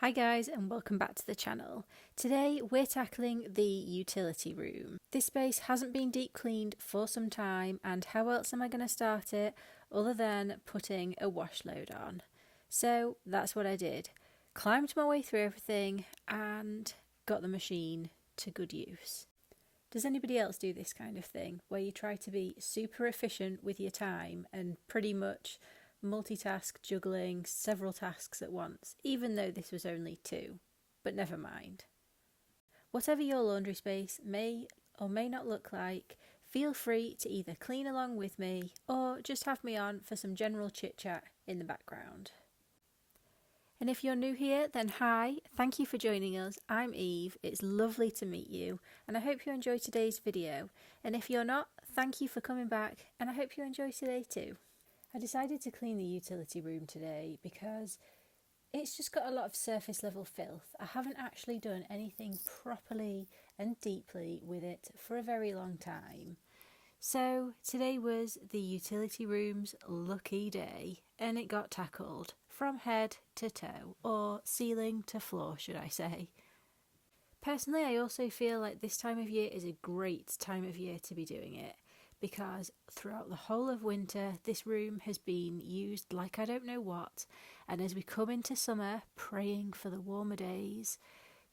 Hi guys and welcome back to the channel. Today we're tackling the utility room. This space hasn't been deep cleaned for some time, and how else am I going to start it other than putting a wash load on? So that's what I did. Climbed my way through everything and got the machine to good use. Does anybody else do this kind of thing where you try to be super efficient with your time and pretty much multitask, juggling several tasks at once, even though this was only 2, but never mind. Whatever your laundry space may or may not look like, feel free to either clean along with me or just have me on for some general chit chat in the background. And if you're new here, then hi, thank you for joining us. I'm Eve, it's lovely to meet you, and I hope you enjoy today's video. And if you're not, thank you for coming back, and I hope you enjoy today too. I decided to clean the utility room today because it's just got a lot of surface level filth. I haven't actually done anything properly and deeply with it for a very long time. So today was the utility room's lucky day, and it got tackled from head to toe, or ceiling to floor should I say. Personally, I also feel like this time of year is a great time of year to be doing it, because throughout the whole of winter this room has been used like I don't know what, and as we come into summer praying for the warmer days,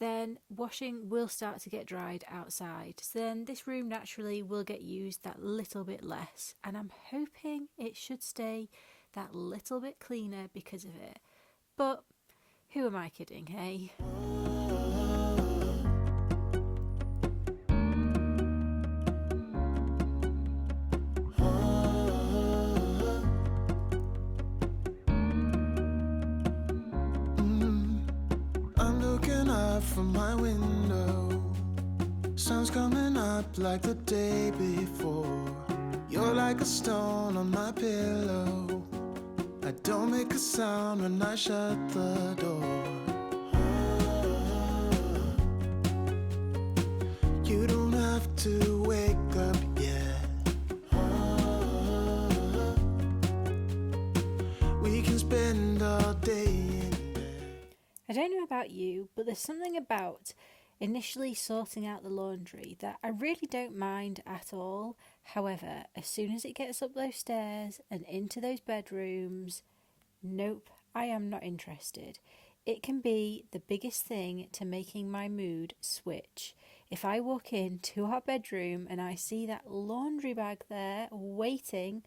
then washing will start to get dried outside, so then this room naturally will get used that little bit less, and I'm hoping it should stay that little bit cleaner because of it. But who am I kidding, hey? From my window, sun's coming up like the day before. You're like a stone on my pillow. I don't make a sound when I shut the door. You don't have to wake up yet. We can spend all day. I don't know about you, but there's something about initially sorting out the laundry that I really don't mind at all. However, as soon as it gets up those stairs and into those bedrooms, nope, I am not interested. It can be the biggest thing to making my mood switch. If I walk into our bedroom and I see that laundry bag there waiting,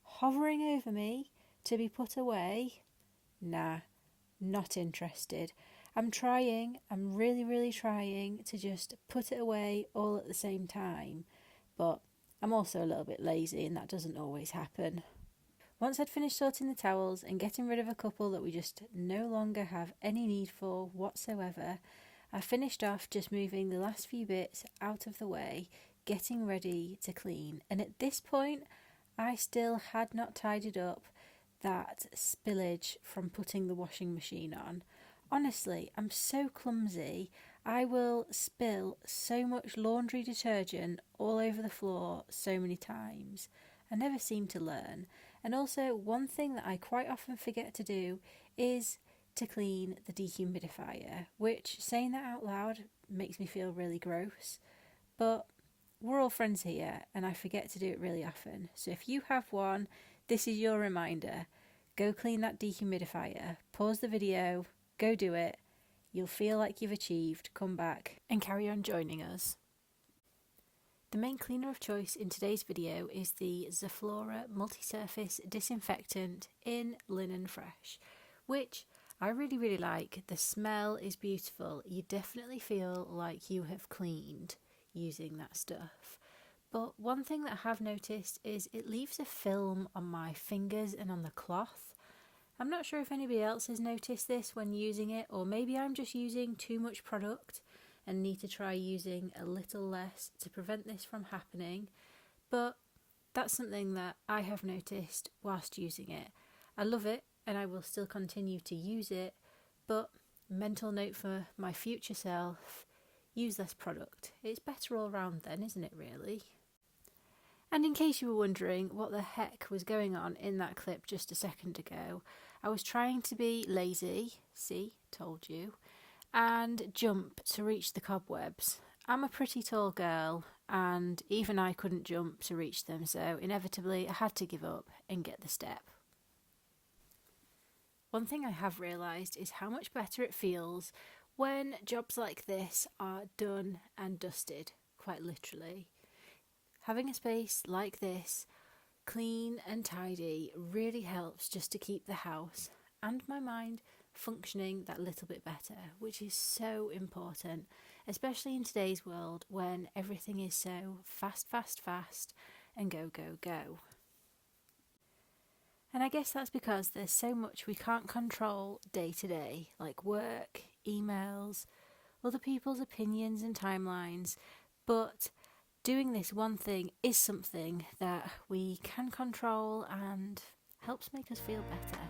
hovering over me to be put away, nah. Not interested. I'm really trying to just put it away all at the same time, but I'm also a little bit lazy and that doesn't always happen. Once I'd finished sorting the towels and getting rid of a couple that we just no longer have any need for whatsoever, I finished off just moving the last few bits out of the way, getting ready to clean, and at this point I still had not tidied up that spillage from putting the washing machine on. Honestly, I'm so clumsy. I will spill so much laundry detergent all over the floor so many times. I never seem to learn. And also, one thing that I quite often forget to do is to clean the dehumidifier, which, saying that out loud, makes me feel really gross. But we're all friends here and I forget to do it really often. So if you have one, this is your reminder. Go clean that dehumidifier. Pause the video. Go do it. You'll feel like you've achieved. Come back and carry on joining us. The main cleaner of choice in today's video is the Zaflora Multi-Surface Disinfectant in Linen Fresh, which I really like. The smell is beautiful. You definitely feel like you have cleaned using that stuff. But one thing that I have noticed is it leaves a film on my fingers and on the cloth. I'm not sure if anybody else has noticed this when using it, or maybe I'm just using too much product and need to try using a little less to prevent this from happening. But that's something that I have noticed whilst using it. I love it and I will still continue to use it, but mental note for my future self, use less product. It's better all round then, isn't it really? And in case you were wondering what the heck was going on in that clip just a second ago, I was trying to be lazy, see, told you, and jump to reach the cobwebs. I'm a pretty tall girl, and even I couldn't jump to reach them, so inevitably I had to give up and get the step. One thing I have realised is how much better it feels when jobs like this are done and dusted, quite literally. Having a space like this, clean and tidy, really helps just to keep the house and my mind functioning that little bit better, which is so important, especially in today's world when everything is so fast, fast, fast and go, go, go. And I guess that's because there's so much we can't control day to day, like work, emails, other people's opinions and timelines, but doing this one thing is something that we can control and helps make us feel better.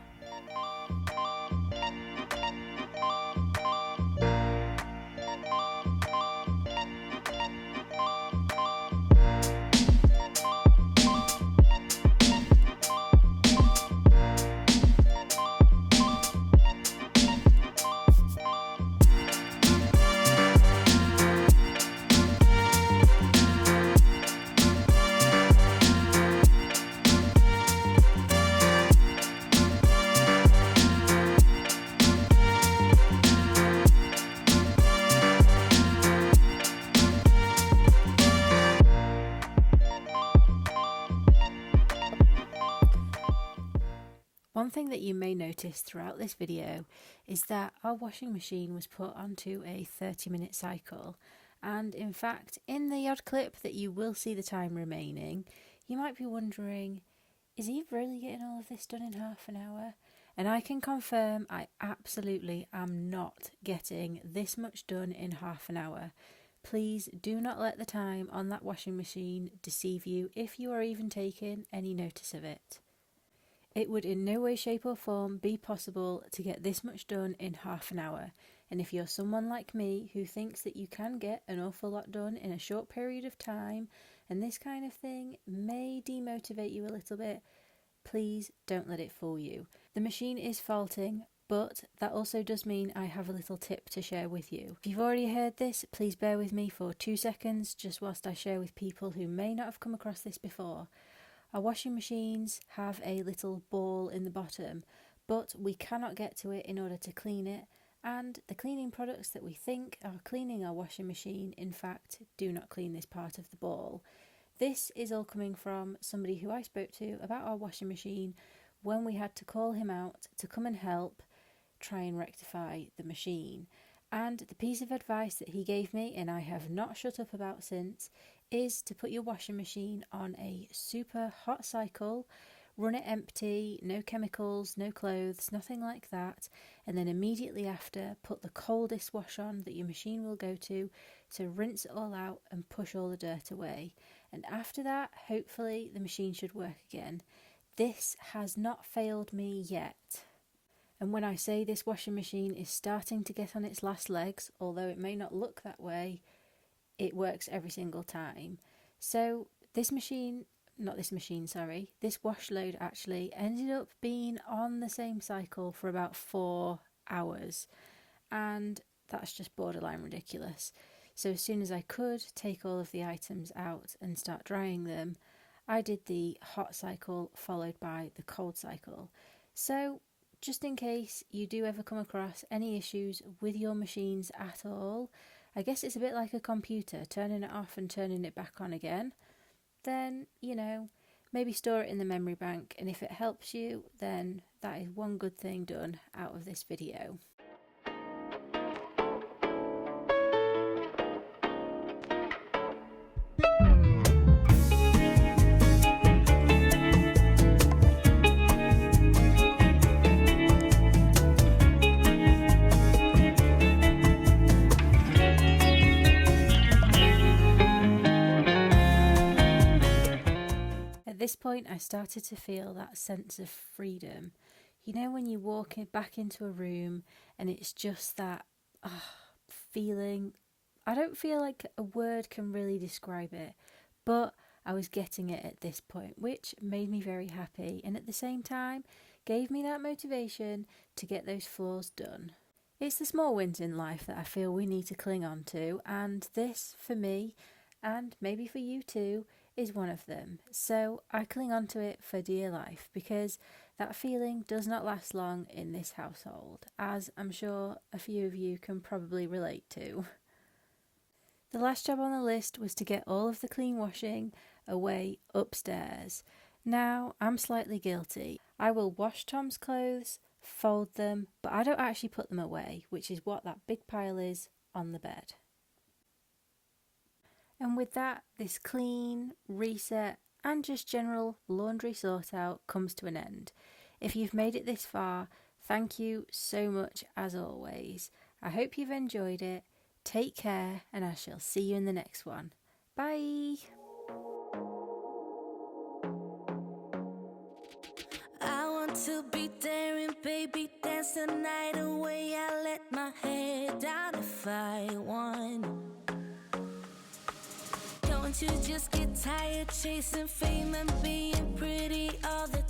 One thing that you may notice throughout this video is that our washing machine was put onto a 30-minute cycle, and in fact in the odd clip that you will see the time remaining, you might be wondering, is he really getting all of this done in half an hour? And I can confirm I absolutely am not getting this much done in half an hour. Please do not let the time on that washing machine deceive you if you are even taking any notice of it. It would in no way, shape or form be possible to get this much done in half an hour. And if you're someone like me who thinks that you can get an awful lot done in a short period of time, and this kind of thing may demotivate you a little bit, please don't let it fool you. The machine is faulting, but that also does mean I have a little tip to share with you. If you've already heard this, please bear with me for 2 seconds just whilst I share with people who may not have come across this before. Our washing machines have a little ball in the bottom, but we cannot get to it in order to clean it, and the cleaning products that we think are cleaning our washing machine in fact do not clean this part of the ball. This is all coming from somebody who I spoke to about our washing machine when we had to call him out to come and help try and rectify the machine. And the piece of advice that he gave me, and I have not shut up about since, is to put your washing machine on a super hot cycle, run it empty, no chemicals, no clothes, nothing like that, and then immediately after put the coldest wash on that your machine will go to rinse it all out and push all the dirt away. And after that, hopefully the machine should work again. This has not failed me yet. And when I say this washing machine is starting to get on its last legs, although it may not look that way, it works every single time. So this wash load actually ended up being on the same cycle for about 4 hours. And that's just borderline ridiculous. So as soon as I could take all of the items out and start drying them, I did the hot cycle followed by the cold cycle. So just in case you do ever come across any issues with your machines at all, I guess it's a bit like a computer, turning it off and turning it back on again. Then, maybe store it in the memory bank, and if it helps you, then that is one good thing done out of this video. At this point, I started to feel that sense of freedom. When you walk back into a room and it's just that feeling. I don't feel like a word can really describe it, but I was getting it at this point, which made me very happy and at the same time gave me that motivation to get those floors done. It's the small wins in life that I feel we need to cling on to, and this, for me, and maybe for you too, is one of them. So I cling on to it for dear life, because that feeling does not last long in this household, as I'm sure a few of you can probably relate to. The last job on the list was to get all of the clean washing away upstairs. Now, I'm slightly guilty. I will wash Tom's clothes, fold them, but I don't actually put them away, which is what that big pile is on the bed. And with that, this clean, reset, and just general laundry sort out comes to an end. If you've made it this far, thank you so much as always. I hope you've enjoyed it. Take care, and I shall see you in the next one. Bye! I want to be daring, baby, dance the night away. I let my head down if I want. Don't you just get tired chasing fame and being pretty all the